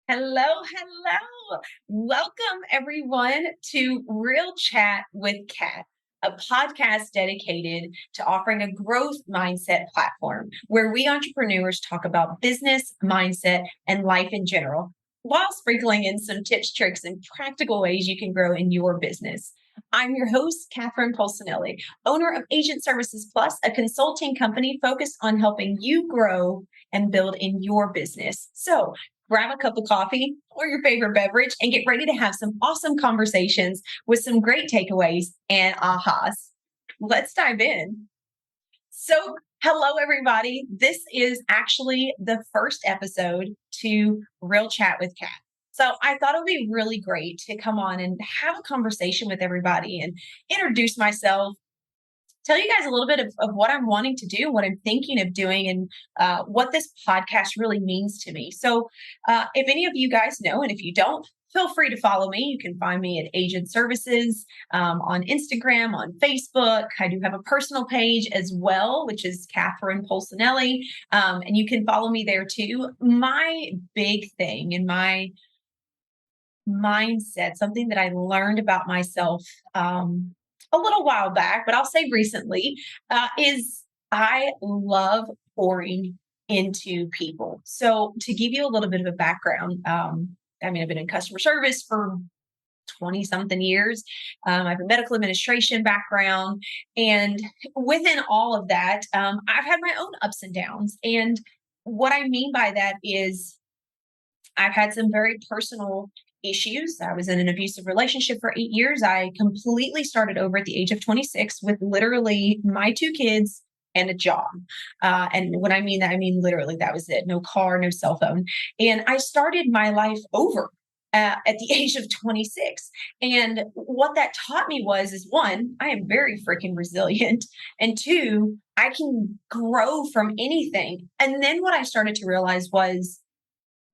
Hello, hello. Welcome everyone to Real Chat with Kat, a podcast dedicated to offering a growth mindset platform where we entrepreneurs talk about business, mindset, and life in general, while sprinkling in some tips, tricks, and practical ways you can grow in your business. I'm your host, Catherine Polsinelli, owner of Agent Services Plus, a consulting company focused on helping you grow and build in your business. So grab a cup of coffee or your favorite beverage and get ready to have some awesome conversations with some great takeaways and ahas. Let's dive in. So, hello, everybody. This is actually the first episode to Real Chat with Kat. So, I thought it would be really great to come on and have a conversation with everybody and introduce myself, tell you guys a little bit of what I'm wanting to do, what I'm thinking of doing, and what this podcast really means to me. So, if any of you guys know, and if you don't, feel free to follow me. You can find me at Agent Services on Instagram, on Facebook. I do have a personal page as well, which is Catherine Polsinelli, and you can follow me there too. My big thing and my mindset, something that I learned about myself a little while back, but I'll say recently, is I love pouring into people. So, to give you a little bit of a background, I've been in customer service for 20 something years. I have a medical administration background. And within all of that, I've had my own ups and downs. And what I mean by that is I've had some very personal issues. I was in an abusive relationship for 8 years. I completely started over at the age of 26 with literally my two kids and a job. And when I mean that, I mean literally that was it. No car, no cell phone. And I started my life over. At the age of 26. And what that taught me is one, I am very freaking resilient. And two, I can grow from anything. And then what I started to realize was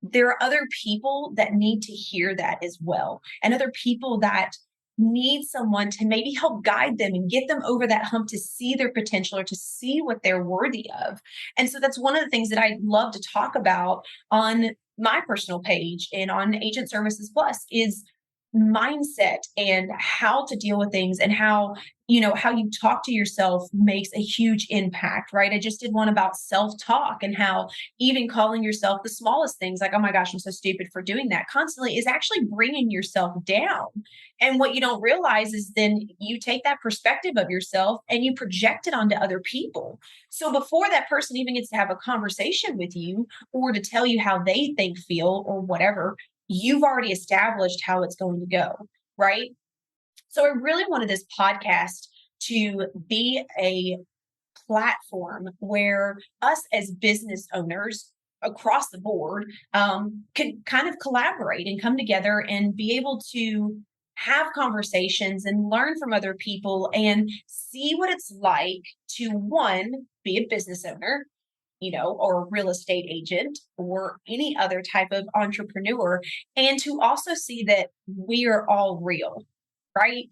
there are other people that need to hear that as well, and other people that need someone to maybe help guide them and get them over that hump to see their potential or to see what they're worthy of. And so that's one of the things that I love to talk about on my personal page and on Agent Services Plus is mindset and how to deal with things and how you talk to yourself makes a huge impact, right? I just did one about self-talk and how even calling yourself the smallest things, like, oh my gosh, I'm so stupid for doing that constantly, is actually bringing yourself down. And what you don't realize is then you take that perspective of yourself and you project it onto other people. So before that person even gets to have a conversation with you or to tell you how they think, feel, or whatever, you've already established how it's going to go, right? So I really wanted this podcast to be a platform where us as business owners across the board could kind of collaborate and come together and be able to have conversations and learn from other people and see what it's like to one, be a business owner, or a real estate agent or any other type of entrepreneur, and to also see that we are all real, right?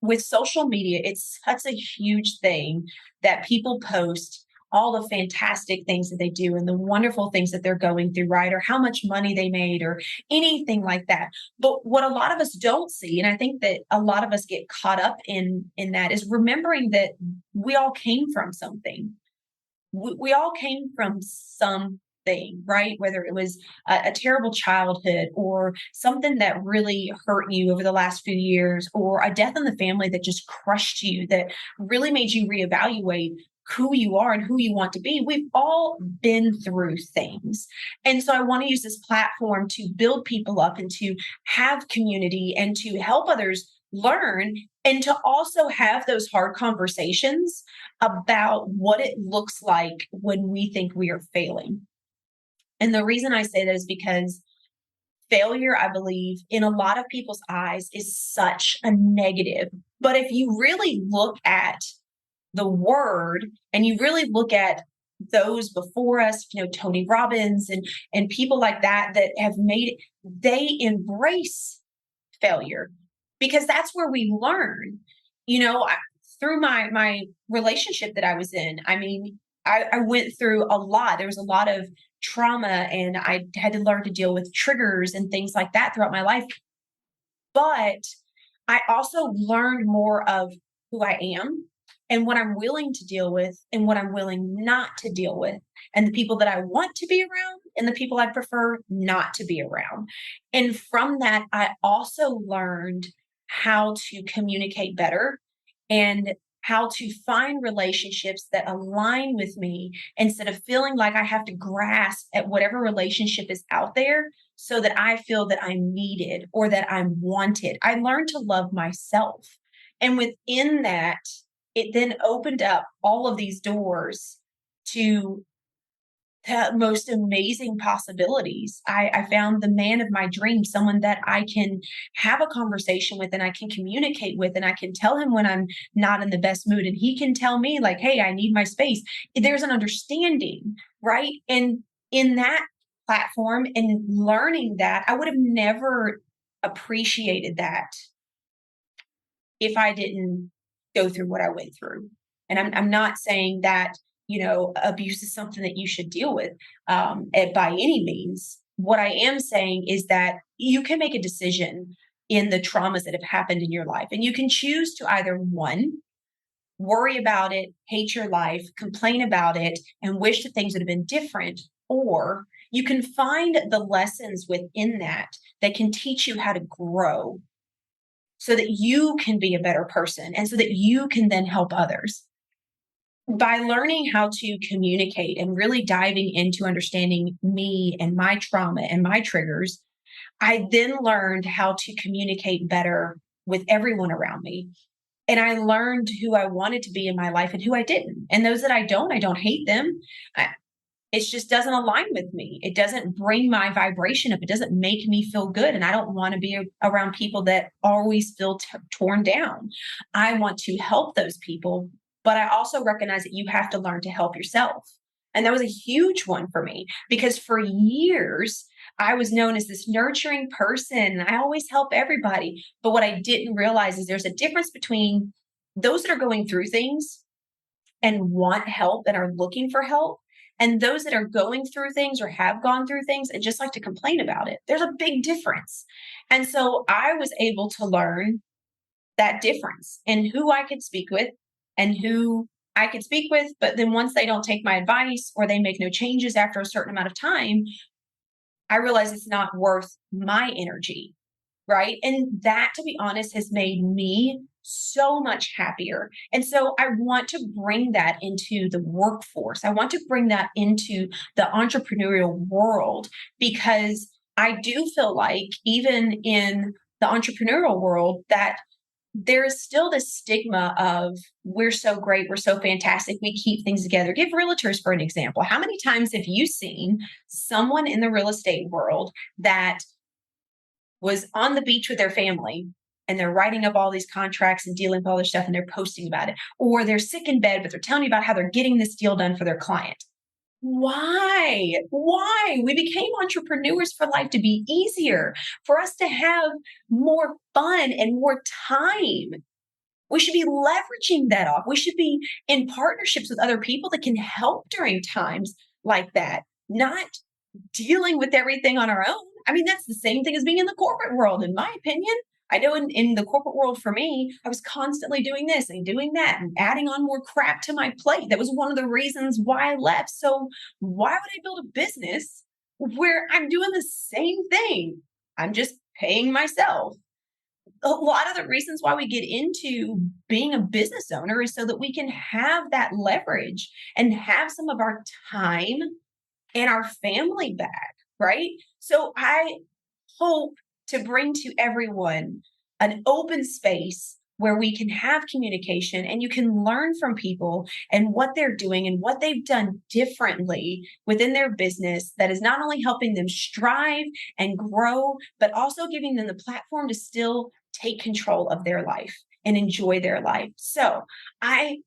With social media, it's such a huge thing that people post all the fantastic things that they do and the wonderful things that they're going through, right? Or how much money they made or anything like that. But what a lot of us don't see, and I think that a lot of us get caught up in that, is remembering that we all came from something. We all came from something, right? Whether it was a terrible childhood or something that really hurt you over the last few years, or a death in the family that just crushed you, that really made you reevaluate who you are and who you want to be. We've all been through things. And so I want to use this platform to build people up and to have community and to help others learn and to also have those hard conversations about what it looks like when we think we are failing. And the reason I say that is because failure, I believe, in a lot of people's eyes is such a negative. But if you really look at the word and you really look at those before us, Tony Robbins and people like that have made it, they embrace failure because that's where we learn. Through my relationship that I was in, I went through a lot. There was a lot of trauma and I had to learn to deal with triggers and things like that throughout my life. But I also learned more of who I am and what I'm willing to deal with and what I'm willing not to deal with, and the people that I want to be around and the people I prefer not to be around. And from that, I also learned how to communicate better and how to find relationships that align with me instead of feeling like I have to grasp at whatever relationship is out there so that I feel that I'm needed or that I'm wanted. I learned to love myself. And within that, it then opened up all of these doors to the most amazing possibilities. I found the man of my dreams, someone that I can have a conversation with and I can communicate with, and I can tell him when I'm not in the best mood, and he can tell me, like, hey, I need my space. There's an understanding, right? And in that platform and learning that, I would have never appreciated that if I didn't go through what I went through. And I'm not saying that, abuse is something that you should deal with by any means. What I am saying is that you can make a decision in the traumas that have happened in your life. And you can choose to either one, worry about it, hate your life, complain about it, and wish that things would have been different. Or you can find the lessons within that can teach you how to grow so that you can be a better person and so that you can then help others. By learning how to communicate and really diving into understanding me and my trauma and my triggers, I then learned how to communicate better with everyone around me. And I learned who I wanted to be in my life and who I didn't. And those that I don't hate them. It just doesn't align with me. It doesn't bring my vibration up. It doesn't make me feel good. And I don't want to be around people that always feel torn down. I want to help those people, but I also recognize that you have to learn to help yourself. And that was a huge one for me because for years, I was known as this nurturing person. I always help everybody. But what I didn't realize is there's a difference between those that are going through things and want help and are looking for help, and those that are going through things or have gone through things and just like to complain about it. There's a big difference. And so I was able to learn that difference in who I could speak with and who I could speak with. But then once they don't take my advice or they make no changes after a certain amount of time, I realize it's not worth my energy. Right. And that, to be honest, has made me so much happier. And so I want to bring that into the workforce. I want to bring that into the entrepreneurial world because I do feel like even in the entrepreneurial world that there is still this stigma of we're so great, we're so fantastic, we keep things together. Give realtors for an example. How many times have you seen someone in the real estate world that was on the beach with their family and they're writing up all these contracts and dealing with all this stuff and they're posting about it, or they're sick in bed, but they're telling you about how they're getting this deal done for their client? Why? Why? We became entrepreneurs for life to be easier, for us to have more fun and more time. We should be leveraging that off. We should be in partnerships with other people that can help during times like that, not dealing with everything on our own. I mean, that's the same thing as being in the corporate world, in my opinion. I know in the corporate world for me, I was constantly doing this and doing that and adding on more crap to my plate. That was one of the reasons why I left. So why would I build a business where I'm doing the same thing? I'm just paying myself. A lot of the reasons why we get into being a business owner is so that we can have that leverage and have some of our time and our family back, right? So I hope to bring to everyone an open space where we can have communication and you can learn from people and what they're doing and what they've done differently within their business that is not only helping them strive and grow, but also giving them the platform to still take control of their life and enjoy their life. So I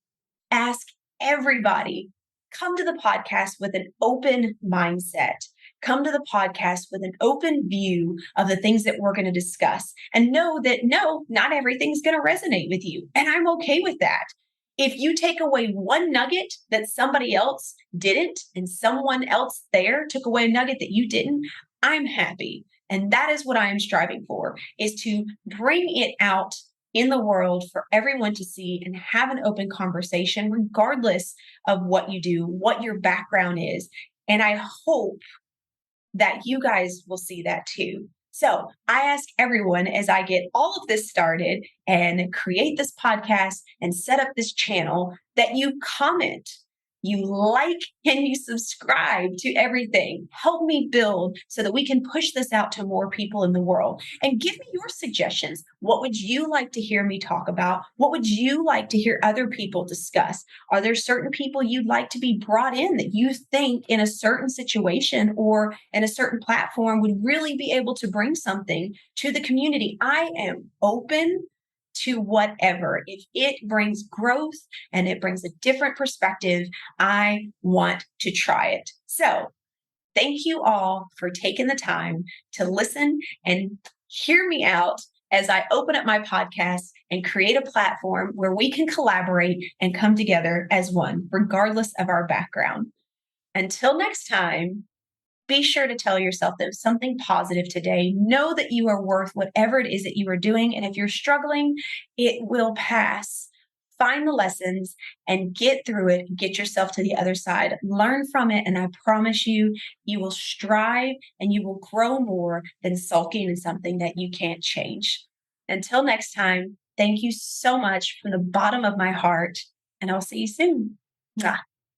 ask everybody, come to the podcast with an open mindset. Come to the podcast with an open view of the things that we're going to discuss and know that no, not everything's going to resonate with you. And I'm okay with that. If you take away one nugget that somebody else didn't and someone else there took away a nugget that you didn't, I'm happy. And that is what I am striving for, is to bring it out in the world for everyone to see and have an open conversation, regardless of what you do, what your background is. And I hope that you guys will see that too. So I ask everyone, as I get all of this started and create this podcast and set up this channel, that you comment, you like, and you subscribe to everything. Help me build so that we can push this out to more people in the world. And give me your suggestions. What would you like to hear me talk about? What would you like to hear other people discuss? Are there certain people you'd like to be brought in that you think in a certain situation or in a certain platform would really be able to bring something to the community? I am open to whatever. If it brings growth and it brings a different perspective, I want to try it. So thank you all for taking the time to listen and hear me out as I open up my podcast and create a platform where we can collaborate and come together as one, regardless of our background. Until next time, be sure to tell yourself there's something positive today. Know that you are worth whatever it is that you are doing. And if you're struggling, it will pass. Find the lessons and get through it. Get yourself to the other side. Learn from it. And I promise you, you will strive and you will grow more than sulking in something that you can't change. Until next time, thank you so much from the bottom of my heart. And I'll see you soon. Mwah.